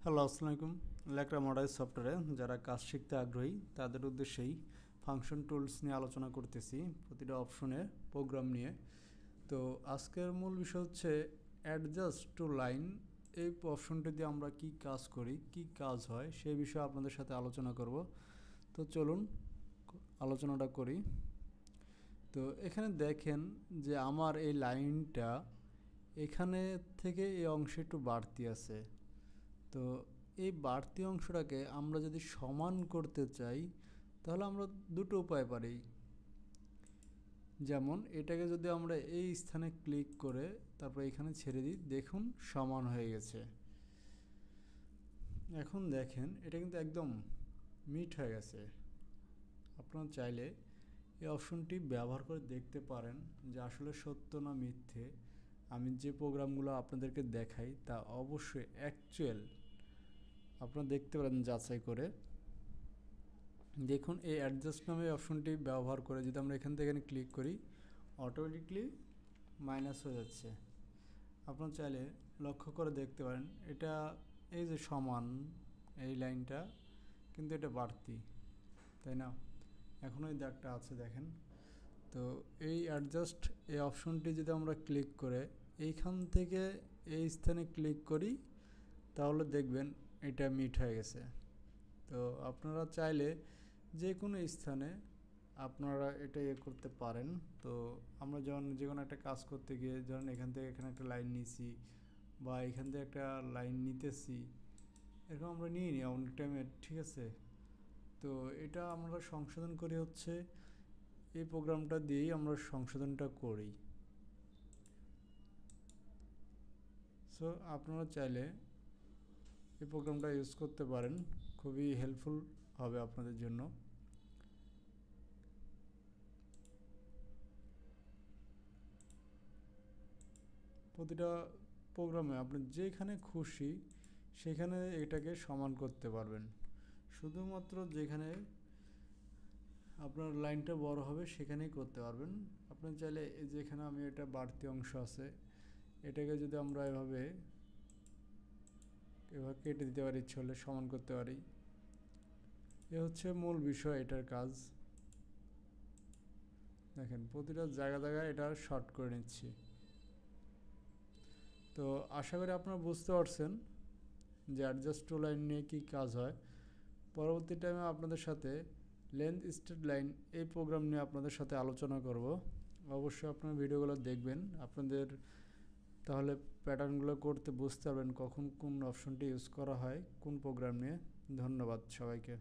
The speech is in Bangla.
হ্যালো, আসসালামু আলাইকুম। ল্যাকড়া মডাইল সফটওয়্যারে যারা কাজ শিখতে আগ্রহী তাদের উদ্দেশ্যেই ফাংশন টুলস নিয়ে আলোচনা করতেছি, প্রতিটা অপশনের প্রোগ্রাম নিয়ে। তো আজকের মূল বিষয় হচ্ছে অ্যাডজাস্ট টু লাইন। এই অপশনটি দিয়ে আমরা কি কাজ করি, কি কাজ হয় সেই বিষয়ে আপনাদের সাথে আলোচনা করব। তো চলুন আলোচনাটা করি। তো এখানে দেখেন যে আমার এই লাইনটা এখানে থেকে এই অংশে একটু বাড়তি আছে। তো এই বাড়তি অংশটাকে আমরা যদি সমান করতে চাই তাহলে আমরা দুটো উপায় পারি। যেমন এটাকে যদি আমরা এই স্থানে ক্লিক করে তারপর এখানে ছেড়ে দিই, দেখুন সমান হয়ে গেছে। এখন দেখেন এটা কিন্তু একদম মিট হয়ে গেছে। আপনারা চাইলে এই অপশনটি ব্যবহার করে দেখতে পারেন যে আসলে সত্য না মিথ্যে। আমি যে প্রোগ্রামগুলো আপনাদেরকে দেখাই তা অবশ্যই অ্যাকচুয়াল আপনারা দেখতে পারেন যাচাই করে। দেখুন এই অ্যাডজাস্ট নামে অপশনটি ব্যবহার করে যদি আমরা এখান থেকে ক্লিক করি, অটোমেটিকলি মাইনাস হয়ে যাচ্ছে। আপনারা চাইলে লক্ষ্য করে দেখতে পারেন এটা এই যে সমান এই লাইনটা কিন্তু এটা বাড়তি, তাই না? এখনও এই দাগটা আছে দেখেন। তো এই অ্যাডজাস্ট এই অপশনটি যদি আমরা ক্লিক করে এইখান থেকে এই স্থানে ক্লিক করি তাহলে দেখবেন এটা মিট হয়ে গেছে। তো আপনারা চাইলে যে কোনো স্থানে আপনারা এটা করতে পারেন। তো আমরা যখন যে কোনো একটা কাজ করতে গিয়ে ধরেন এখান থেকে এখানে একটা লাইন নিছি বা এখান থেকে একটা লাইন নিতেছি, এরকম আমরা নিয়ে নিই অনেক টাইমে, ঠিক আছে? তো এটা আমরা সংশোধন করি হচ্ছে এই প্রোগ্রামটা দিয়েই আমরা সংশোধনটা করি। সো আপনারা চাইলে এই প্রোগ্রামটা ইউজ করতে পারেন, খুবই হেল্পফুল হবে আপনাদের জন্য। প্রতিটা প্রোগ্রামে আপনি যেখানে খুশি সেখানে এটাকে সমান করতে পারবেন। শুধুমাত্র যেখানে আপনার লাইনটা বড় হবে সেখানেই করতে পারবেন। আপনি চাইলে যেখানে আমি এটা বাড়তি অংশ আছে এটাকে যদি আমরা এভাবে কেটে দিতে পারি, ইচ্ছে হলে সমান করতে পারি। এ হচ্ছে মূল বিষয় এটার কাজ। দেখেন প্রতিটা জায়গায় এটা শর্ট করে নিচ্ছি। তো আশা করি আপনারা বুঝতে পারছেন যে অ্যাডজাস্ট টু লাইন নিয়ে কী কাজ হয়। পরবর্তী টাইমে আপনাদের সাথে লেন্থ স্ট্রেট লাইন এই প্রোগ্রাম নিয়ে আপনাদের সাথে আলোচনা করব। অবশ্যই আপনারা ভিডিওগুলো দেখবেন, আপনাদের তাহলে প্যাটার্নগুলো করতে বুঝতে পারবেন কখন কোন অপশনটি ইউজ করা হয় কোন প্রোগ্রাম নিয়ে। ধন্যবাদ সবাইকে।